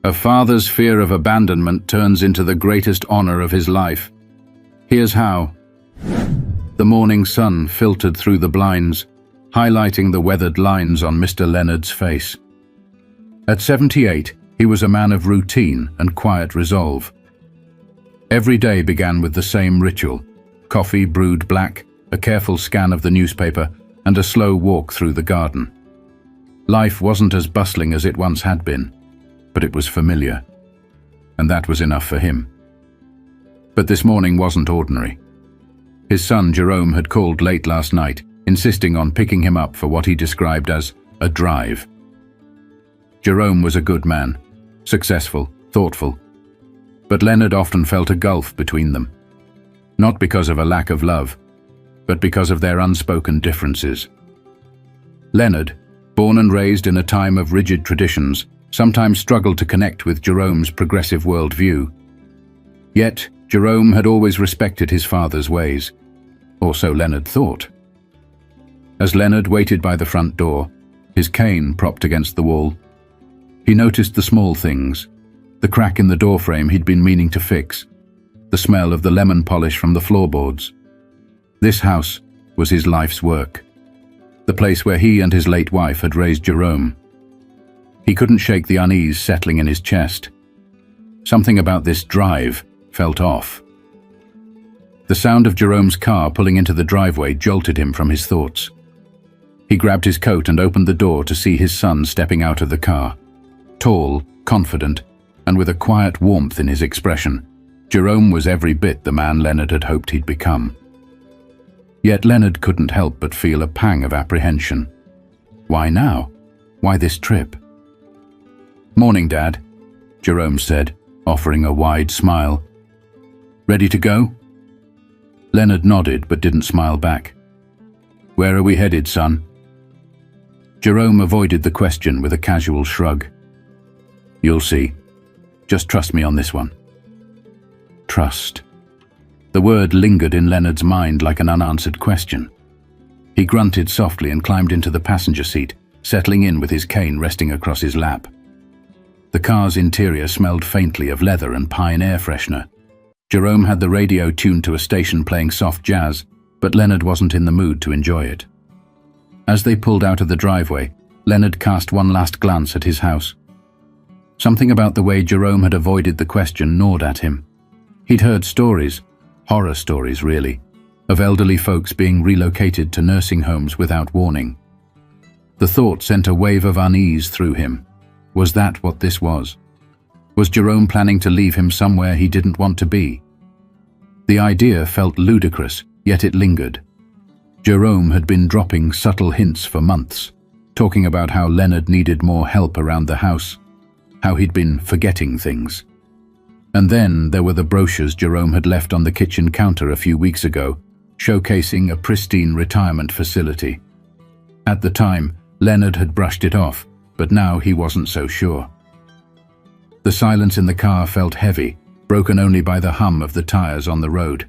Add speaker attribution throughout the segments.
Speaker 1: A father's fear of abandonment turns into the greatest honor of his life. Here's how. The morning sun filtered through the blinds, highlighting the weathered lines on Mr. Leonard's face. At 78, he was a man of routine and quiet resolve. Every day began with the same ritual: coffee brewed black, a careful scan of the newspaper, and a slow walk through the garden. Life wasn't as bustling as it once had been, but it was familiar, and that was enough for him. But this morning wasn't ordinary. His son Jerome had called late last night, insisting on picking him up for what he described as a drive. Jerome was a good man, successful, thoughtful, but Leonard often felt a gulf between them. Not because of a lack of love, but because of their unspoken differences. Leonard, born and raised in a time of rigid traditions, sometimes struggled to connect with Jerome's progressive worldview. Yet, Jerome had always respected his father's ways, or so Leonard thought. As Leonard waited by the front door, his cane propped against the wall, he noticed the small things: the crack in the doorframe he'd been meaning to fix, the smell of the lemon polish from the floorboards. This house was his life's work, the place where he and his late wife had raised Jerome. He couldn't shake the unease settling in his chest. Something about this drive felt off. The sound of Jerome's car pulling into the driveway jolted him from his thoughts. He grabbed his coat and opened the door to see his son stepping out of the car. Tall, confident, and with a quiet warmth in his expression, Jerome was every bit the man Leonard had hoped he'd become. Yet Leonard couldn't help but feel a pang of apprehension. Why now? Why this trip? "Morning, Dad," Jerome said, offering a wide smile. "Ready to go?" Leonard nodded but didn't smile back. "Where are we headed, son?" Jerome avoided the question with a casual shrug. "You'll see. Just trust me on this one." Trust. The word lingered in Leonard's mind like an unanswered question. He grunted softly and climbed into the passenger seat, settling in with his cane resting across his lap. The car's interior smelled faintly of leather and pine air freshener. Jerome had the radio tuned to a station playing soft jazz, but Leonard wasn't in the mood to enjoy it. As they pulled out of the driveway, Leonard cast one last glance at his house. Something about the way Jerome had avoided the question gnawed at him. He'd heard stories, horror stories really, of elderly folks being relocated to nursing homes without warning. The thought sent a wave of unease through him. Was that what this was? Was Jerome planning to leave him somewhere he didn't want to be? The idea felt ludicrous, yet it lingered. Jerome had been dropping subtle hints for months, talking about how Leonard needed more help around the house, how he'd been forgetting things. And then there were the brochures Jerome had left on the kitchen counter a few weeks ago, showcasing a pristine retirement facility. At the time, Leonard had brushed it off, but now he wasn't so sure. The silence in the car felt heavy, broken only by the hum of the tires on the road.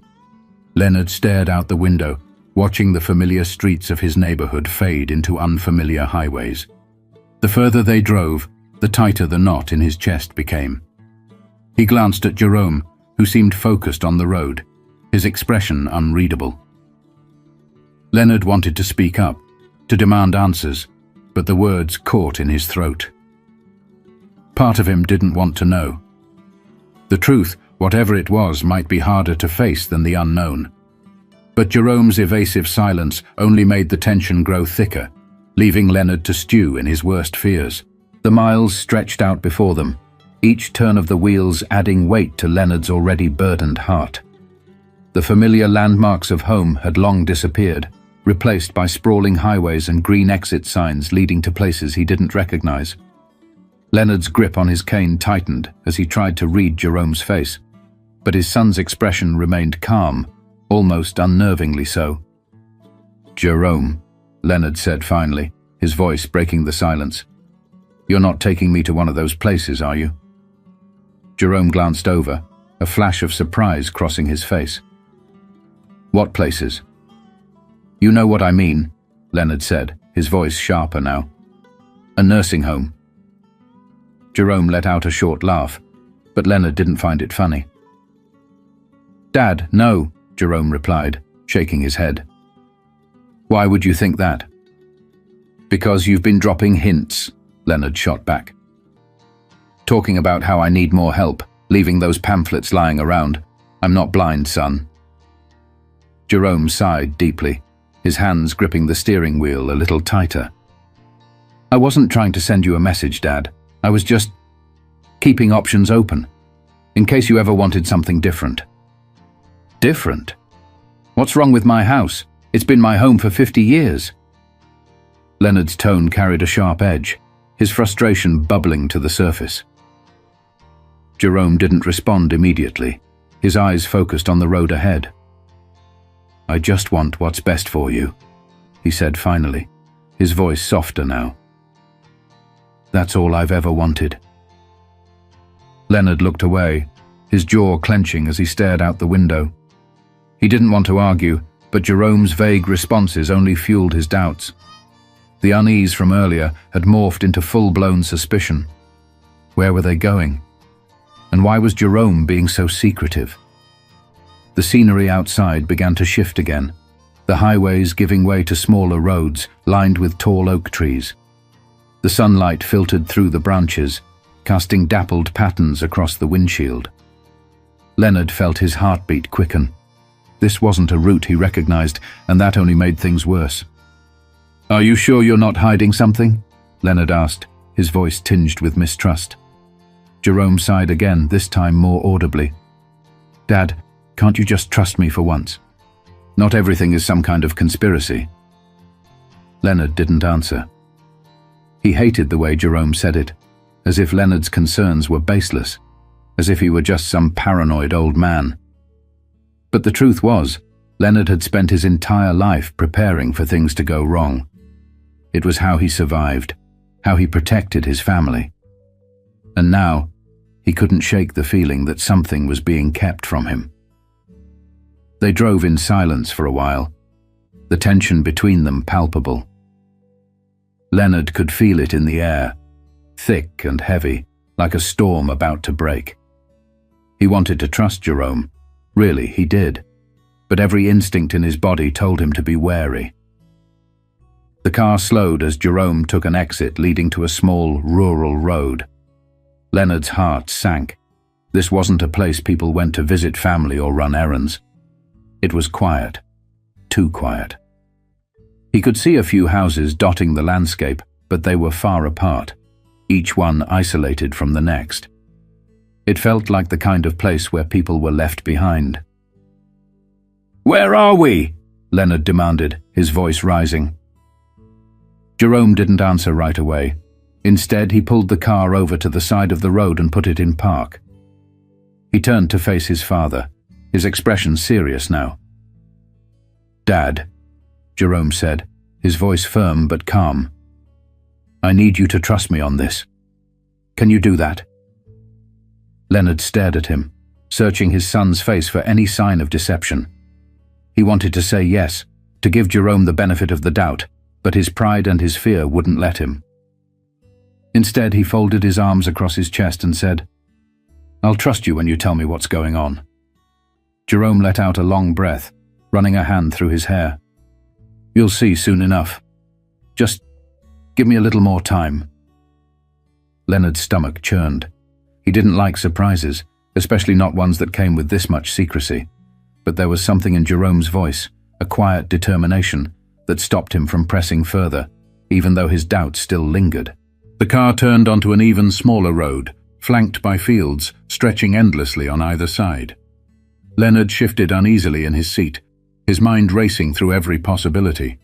Speaker 1: Leonard stared out the window, watching the familiar streets of his neighborhood fade into unfamiliar highways. The further they drove, the tighter the knot in his chest became. He glanced at Jerome, who seemed focused on the road, his expression unreadable. Leonard wanted to speak up, to demand answers, but the words caught in his throat. Part of him didn't want to know. The truth, whatever it was, might be harder to face than the unknown. But Jerome's evasive silence only made the tension grow thicker, leaving Leonard to stew in his worst fears. The miles stretched out before them, each turn of the wheels adding weight to Leonard's already burdened heart. The familiar landmarks of home had long disappeared, replaced by sprawling highways and green exit signs leading to places he didn't recognize. Leonard's grip on his cane tightened as he tried to read Jerome's face, but his son's expression remained calm, almost unnervingly so. "Jerome," Leonard said finally, his voice breaking the silence. "You're not taking me to one of those places, are you?" Jerome glanced over, a flash of surprise crossing his face. "What places?" "You know what I mean," Leonard said, his voice sharper now. "A nursing home." Jerome let out a short laugh, but Leonard didn't find it funny. "Dad, no," Jerome replied, shaking his head. "Why would you think that?" "Because you've been dropping hints," Leonard shot back. "Talking about how I need more help, leaving those pamphlets lying around. I'm not blind, son." Jerome sighed deeply, his hands gripping the steering wheel a little tighter. "I wasn't trying to send you a message, Dad. I was just keeping options open, in case you ever wanted something different." "Different? What's wrong with my house? It's been my home for 50 years. Leonard's tone carried a sharp edge, his frustration bubbling to the surface. Jerome didn't respond immediately, his eyes focused on the road ahead. "I just want what's best for you," he said finally, his voice softer now. "That's all I've ever wanted." Leonard looked away, his jaw clenching as he stared out the window. He didn't want to argue, but Jerome's vague responses only fueled his doubts. The unease from earlier had morphed into full-blown suspicion. Where were they going? And why was Jerome being so secretive? The scenery outside began to shift again, the highways giving way to smaller roads lined with tall oak trees. The sunlight filtered through the branches, casting dappled patterns across the windshield. Leonard felt his heartbeat quicken. This wasn't a route he recognized, and that only made things worse. "Are you sure you're not hiding something?" Leonard asked, his voice tinged with mistrust. Jerome sighed again, this time more audibly. "Dad, can't you just trust me for once? Not everything is some kind of conspiracy." Leonard didn't answer. He hated the way Jerome said it, as if Leonard's concerns were baseless, as if he were just some paranoid old man. But the truth was, Leonard had spent his entire life preparing for things to go wrong. It was how he survived, how he protected his family. And now, he couldn't shake the feeling that something was being kept from him. They drove in silence for a while, the tension between them palpable. Leonard could feel it in the air, thick and heavy, like a storm about to break. He wanted to trust Jerome. Really, he did. But every instinct in his body told him to be wary. The car slowed as Jerome took an exit leading to a small, rural road. Leonard's heart sank. This wasn't a place people went to visit family or run errands. It was quiet. Too quiet. He could see a few houses dotting the landscape, but they were far apart, each one isolated from the next. It felt like the kind of place where people were left behind. "Where are we?" Leonard demanded, his voice rising. Jerome didn't answer right away. Instead, he pulled the car over to the side of the road and put it in park. He turned to face his father, his expression serious now. "Dad," Jerome said, his voice firm but calm. "I need you to trust me on this. Can you do that?" Leonard stared at him, searching his son's face for any sign of deception. He wanted to say yes, to give Jerome the benefit of the doubt, but his pride and his fear wouldn't let him. Instead, he folded his arms across his chest and said, "I'll trust you when you tell me what's going on." Jerome let out a long breath, running a hand through his hair. "You'll see soon enough. Just give me a little more time." Leonard's stomach churned. He didn't like surprises, especially not ones that came with this much secrecy. But there was something in Jerome's voice, a quiet determination, that stopped him from pressing further, even though his doubts still lingered. The car turned onto an even smaller road, flanked by fields stretching endlessly on either side. Leonard shifted uneasily in his seat, his mind racing through every possibility.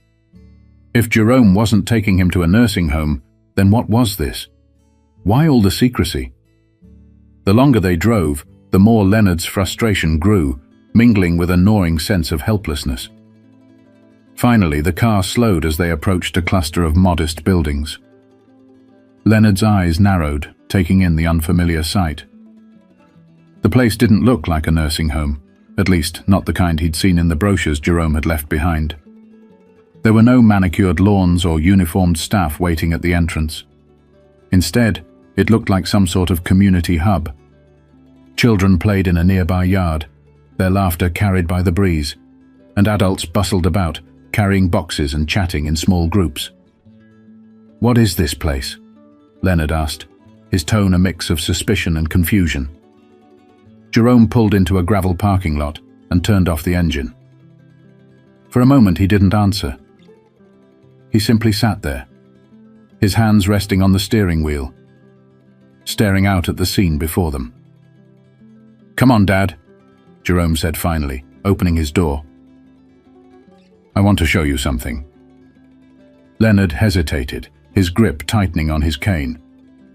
Speaker 1: If Jerome wasn't taking him to a nursing home, then what was this? Why all the secrecy? The longer they drove, the more Leonard's frustration grew, mingling with a gnawing sense of helplessness. Finally, the car slowed as they approached a cluster of modest buildings. Leonard's eyes narrowed, taking in the unfamiliar sight. The place didn't look like a nursing home, at least not the kind he'd seen in the brochures Jerome had left behind. There were no manicured lawns or uniformed staff waiting at the entrance. Instead, It looked like some sort of community hub. Children played in a nearby yard, their laughter carried by the breeze, and adults bustled about, carrying boxes and chatting in small groups. "What is this place?" Leonard asked, his tone a mix of suspicion and confusion. Jerome pulled into a gravel parking lot and turned off the engine. For a moment he didn't answer. He simply sat there, his hands resting on the steering wheel, staring out at the scene before them. "Come on, Dad," Jerome said finally, opening his door. "I want to show you something." Leonard hesitated, his grip tightening on his cane.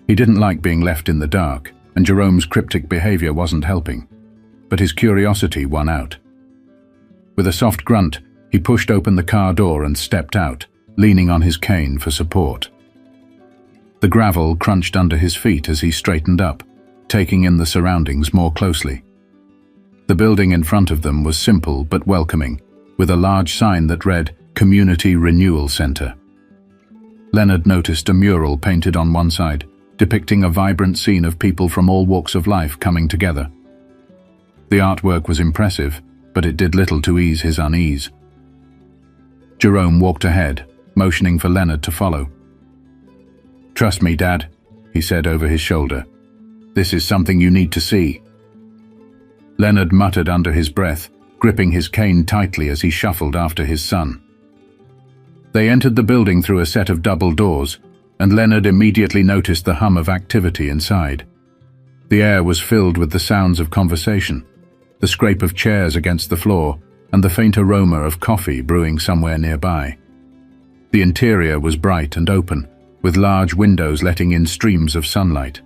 Speaker 1: He didn't like being left in the dark, and Jerome's cryptic behavior wasn't helping. But his curiosity won out. With a soft grunt, he pushed open the car door and stepped out, leaning on his cane for support. The gravel crunched under his feet as he straightened up, taking in the surroundings more closely. The building in front of them was simple but welcoming, with a large sign that read Community Renewal Center. Leonard noticed a mural painted on one side, depicting a vibrant scene of people from all walks of life coming together. The artwork was impressive, but it did little to ease his unease. Jerome walked ahead, motioning for Leonard to follow. "Trust me, Dad," he said over his shoulder. "This is something you need to see." Leonard muttered under his breath, gripping his cane tightly as he shuffled after his son. They entered the building through a set of double doors, and Leonard immediately noticed the hum of activity inside. The air was filled with the sounds of conversation, the scrape of chairs against the floor, and the faint aroma of coffee brewing somewhere nearby. The interior was bright and open, with large windows letting in streams of sunlight.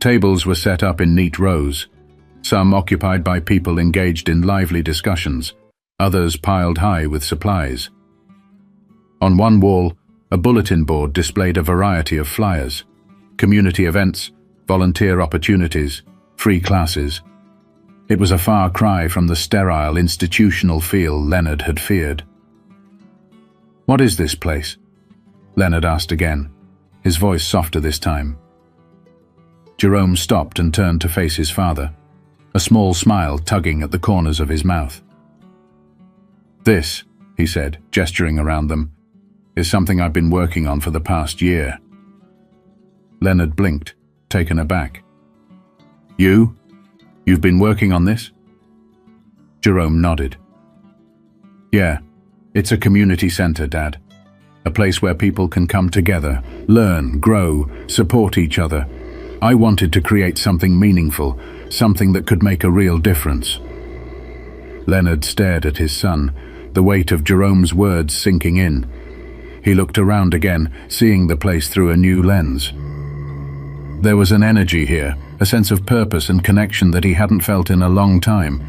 Speaker 1: Tables were set up in neat rows, some occupied by people engaged in lively discussions, others piled high with supplies. On one wall, a bulletin board displayed a variety of flyers: community events, volunteer opportunities, free classes. It was a far cry from the sterile, institutional feel Leonard had feared. "What is this place?" Leonard asked again, his voice softer this time. Jerome stopped and turned to face his father, a small smile tugging at the corners of his mouth. "This," he said, gesturing around them, "is something I've been working on for the past year." Leonard blinked, taken aback. You've been working on this?" Jerome nodded. "Yeah, it's a community center, Dad. A place where people can come together, learn, grow, support each other. I wanted to create something meaningful, something that could make a real difference." Leonard stared at his son, the weight of Jerome's words sinking in. He looked around again, seeing the place through a new lens. There was an energy here, a sense of purpose and connection that he hadn't felt in a long time.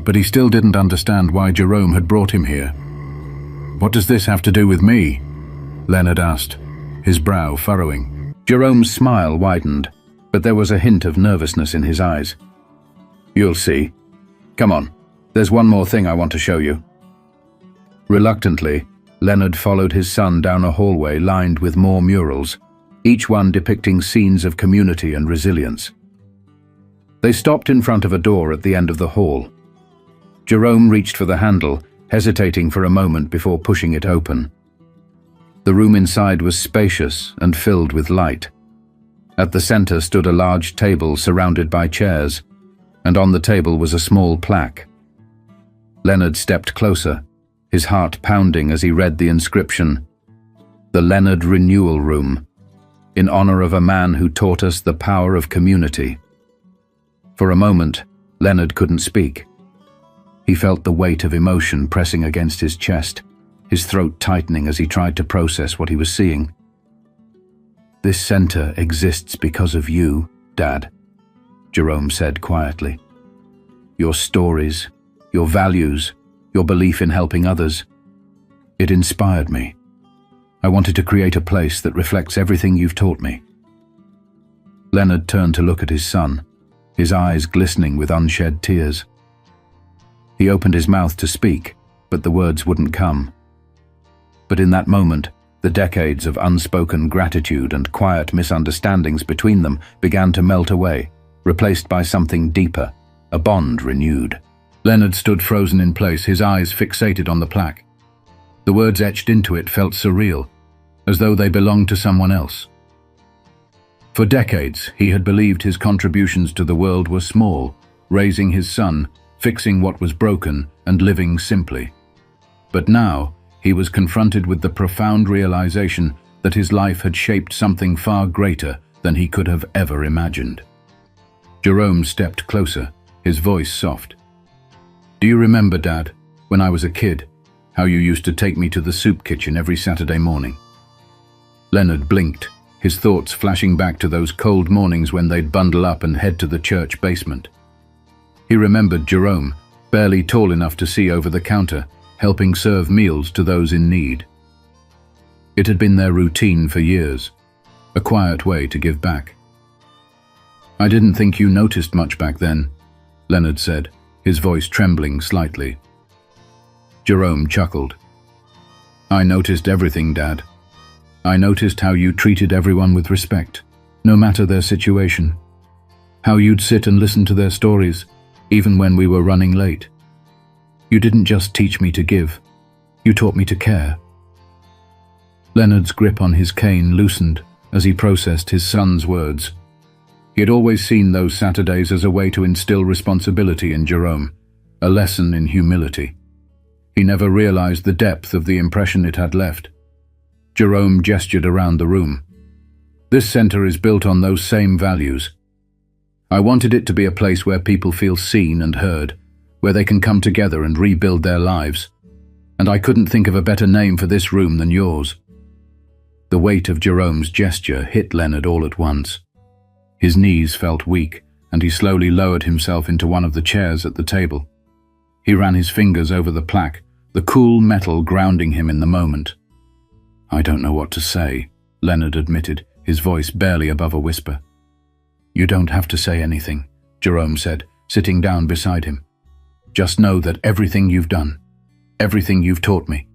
Speaker 1: But he still didn't understand why Jerome had brought him here. "What does this have to do with me?" Leonard asked, his brow furrowing. Jerome's smile widened, but there was a hint of nervousness in his eyes. "You'll see. Come on, there's one more thing I want to show you." Reluctantly, Leonard followed his son down a hallway lined with more murals, each one depicting scenes of community and resilience. They stopped in front of a door at the end of the hall. Jerome reached for the handle, hesitating for a moment before pushing it open. The room inside was spacious and filled with light. At the center stood a large table surrounded by chairs, and on the table was a small plaque. Leonard stepped closer, his heart pounding as he read the inscription, "The Leonard Renewal Room, in honor of a man who taught us the power of community." For a moment, Leonard couldn't speak. He felt the weight of emotion pressing against his chest, his throat tightening as he tried to process what he was seeing. "This center exists because of you, Dad," Jerome said quietly. "Your stories, your values, your belief in helping others. It inspired me. I wanted to create a place that reflects everything you've taught me." Leonard turned to look at his son, his eyes glistening with unshed tears. He opened his mouth to speak, but the words wouldn't come. But in that moment, The decades of unspoken gratitude and quiet misunderstandings between them began to melt away, replaced by something deeper, a bond renewed. Leonard stood frozen in place, his eyes fixated on the plaque. The words etched into it felt surreal, as though they belonged to someone else. For decades, he had believed his contributions to the world were small, raising his son, fixing what was broken, and living simply. But now, he was confronted with the profound realization that his life had shaped something far greater than he could have ever imagined. Jerome stepped closer, his voice soft. "Do you remember, Dad, when I was a kid, how you used to take me to the soup kitchen every Saturday morning?" Leonard blinked, his thoughts flashing back to those cold mornings when they'd bundle up and head to the church basement. He remembered Jerome, barely tall enough to see over the counter, helping serve meals to those in need. It had been their routine for years, a quiet way to give back. "I didn't think you noticed much back then," Leonard said, his voice trembling slightly. Jerome chuckled. "I noticed everything, Dad. I noticed how you treated everyone with respect, no matter their situation. How you'd sit and listen to their stories, even when we were running late. You didn't just teach me to give, you taught me to care." Leonard's grip on his cane loosened as he processed his son's words. He had always seen those Saturdays as a way to instill responsibility in Jerome, a lesson in humility. He never realized the depth of the impression it had left. Jerome gestured around the room. "This center is built on those same values. I wanted it to be a place where people feel seen and heard, where they can come together and rebuild their lives. And I couldn't think of a better name for this room than yours." The weight of Jerome's gesture hit Leonard all at once. His knees felt weak, and he slowly lowered himself into one of the chairs at the table. He ran his fingers over the plaque, the cool metal grounding him in the moment. "I don't know what to say," Leonard admitted, his voice barely above a whisper. "You don't have to say anything," Jerome said, sitting down beside him. "Just know that everything you've done, everything you've taught me,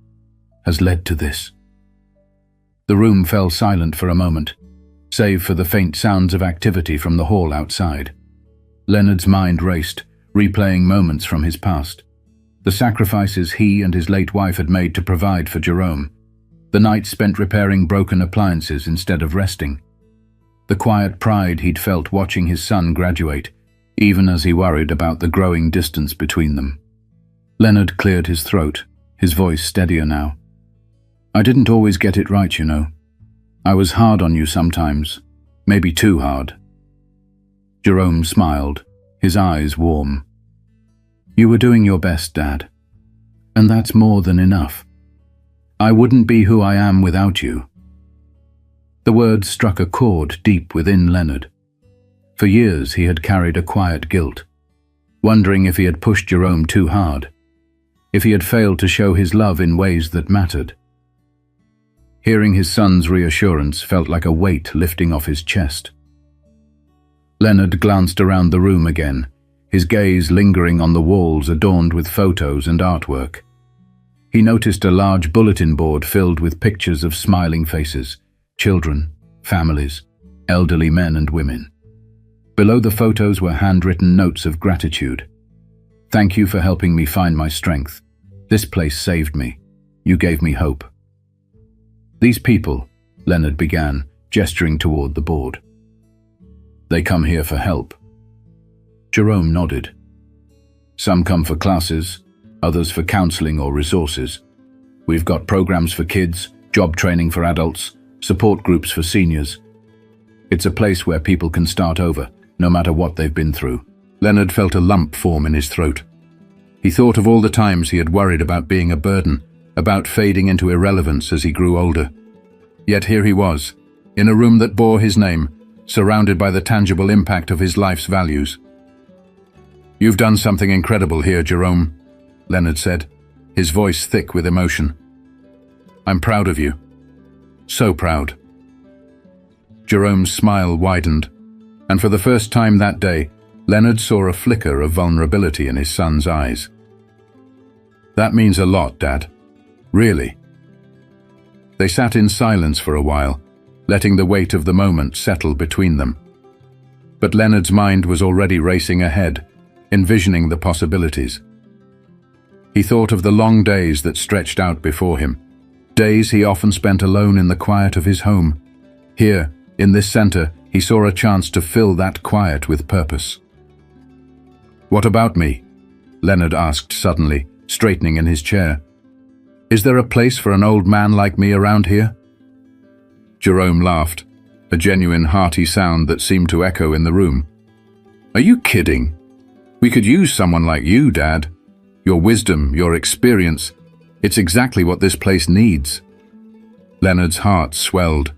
Speaker 1: has led to this." The room fell silent for a moment, save for the faint sounds of activity from the hall outside. Leonard's mind raced, replaying moments from his past. The sacrifices he and his late wife had made to provide for Jerome. The nights spent repairing broken appliances instead of resting. The quiet pride he'd felt watching his son graduate, even as he worried about the growing distance between them. Leonard cleared his throat, his voice steadier now. "I didn't always get it right, you know. I was hard on you sometimes, maybe too hard." Jerome smiled, his eyes warm. "You were doing your best, Dad. And that's more than enough. I wouldn't be who I am without you." The words struck a chord deep within Leonard. For years he had carried a quiet guilt, wondering if he had pushed Jerome too hard, if he had failed to show his love in ways that mattered. Hearing his son's reassurance felt like a weight lifting off his chest. Leonard glanced around the room again, his gaze lingering on the walls adorned with photos and artwork. He noticed a large bulletin board filled with pictures of smiling faces, children, families, elderly men and women. Below the photos were handwritten notes of gratitude. "Thank you for helping me find my strength. This place saved me. You gave me hope." "These people," Leonard began, gesturing toward the board. "They come here for help." Jerome nodded. "Some come for classes, others for counseling or resources. We've got programs for kids, job training for adults, support groups for seniors. It's a place where people can start over, no matter what they've been through." Leonard felt a lump form in his throat. He thought of all the times he had worried about being a burden, about fading into irrelevance as he grew older. Yet here he was, in a room that bore his name, surrounded by the tangible impact of his life's values. "You've done something incredible here, Jerome," Leonard said, his voice thick with emotion. "I'm proud of you. So proud." Jerome's smile widened, and for the first time that day, Leonard saw a flicker of vulnerability in his son's eyes. "That means a lot, Dad. Really." They sat in silence for a while, letting the weight of the moment settle between them. But Leonard's mind was already racing ahead, envisioning the possibilities. He thought of the long days that stretched out before him, days he often spent alone in the quiet of his home. Here, in this center, he saw a chance to fill that quiet with purpose. "What about me?" Leonard asked suddenly, straightening in his chair. "Is there a place for an old man like me around here?" Jerome laughed, a genuine hearty sound that seemed to echo in the room. "Are you kidding? We could use someone like you, Dad. Your wisdom, your experience, it's exactly what this place needs." Leonard's heart swelled.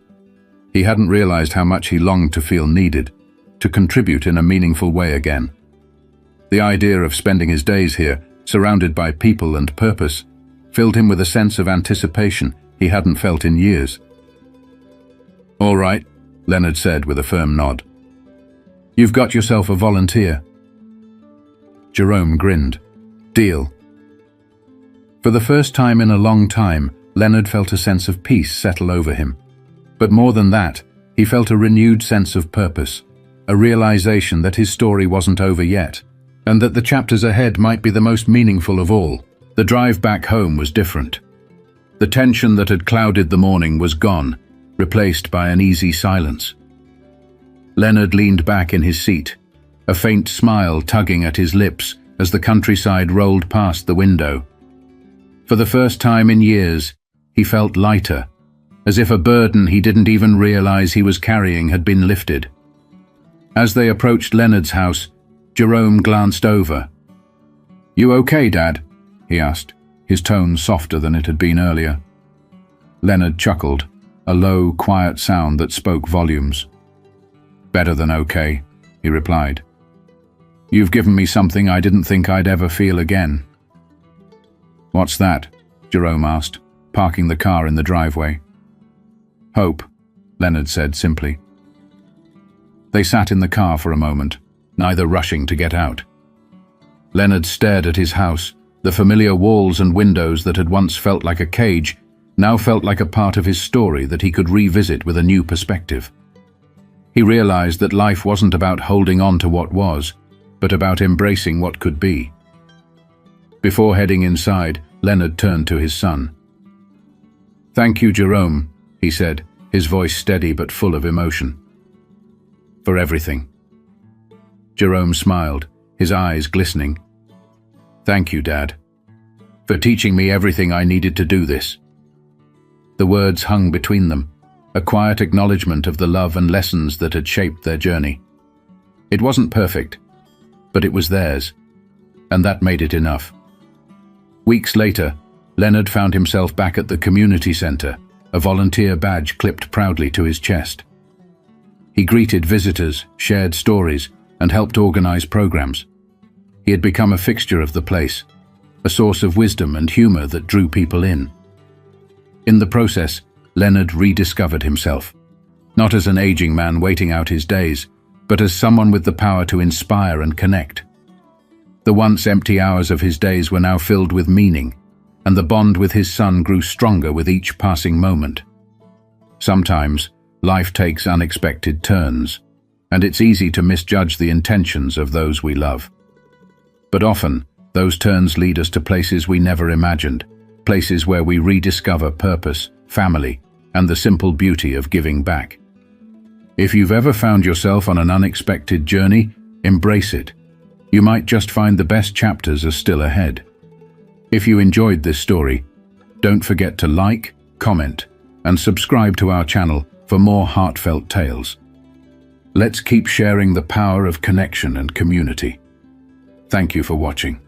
Speaker 1: He hadn't realized how much he longed to feel needed, to contribute in a meaningful way again. The idea of spending his days here, surrounded by people and purpose, filled him with a sense of anticipation he hadn't felt in years. "All right," Leonard said with a firm nod. "You've got yourself a volunteer." Jerome grinned. "Deal." For the first time in a long time, Leonard felt a sense of peace settle over him. But more than that, he felt a renewed sense of purpose, a realization that his story wasn't over yet, and that the chapters ahead might be the most meaningful of all. The drive back home was different. The tension that had clouded the morning was gone, replaced by an easy silence. Leonard leaned back in his seat, a faint smile tugging at his lips as the countryside rolled past the window. For the first time in years, he felt lighter, as if a burden he didn't even realize he was carrying had been lifted. As they approached Leonard's house, Jerome glanced over. "You okay, Dad?" he asked, his tone softer than it had been earlier. Leonard chuckled, a low, quiet sound that spoke volumes. "Better than okay," he replied. "You've given me something I didn't think I'd ever feel again." "What's that?" Jerome asked, parking the car in the driveway. "Hope," Leonard said simply. They sat in the car for a moment, neither rushing to get out. Leonard stared at his house. The familiar walls and windows that had once felt like a cage now felt like a part of his story that he could revisit with a new perspective. He realized that life wasn't about holding on to what was, but about embracing what could be. Before heading inside, Leonard turned to his son. "Thank you, Jerome," he said, his voice steady but full of emotion. "For everything." Jerome smiled, his eyes glistening. "Thank you, Dad, for teaching me everything I needed to do this." The words hung between them, a quiet acknowledgement of the love and lessons that had shaped their journey. It wasn't perfect, but it was theirs, and that made it enough. Weeks later, Leonard found himself back at the community center, a volunteer badge clipped proudly to his chest. He greeted visitors, shared stories, and helped organize programs. He had become a fixture of the place, a source of wisdom and humor that drew people in. In the process, Leonard rediscovered himself, not as an aging man waiting out his days, but as someone with the power to inspire and connect. The once empty hours of his days were now filled with meaning, and the bond with his son grew stronger with each passing moment. Sometimes, life takes unexpected turns, and it's easy to misjudge the intentions of those we love. But often, those turns lead us to places we never imagined, places where we rediscover purpose, family, and the simple beauty of giving back. If you've ever found yourself on an unexpected journey, embrace it. You might just find the best chapters are still ahead. If you enjoyed this story, don't forget to like, comment, and subscribe to our channel for more heartfelt tales. Let's keep sharing the power of connection and community. Thank you for watching.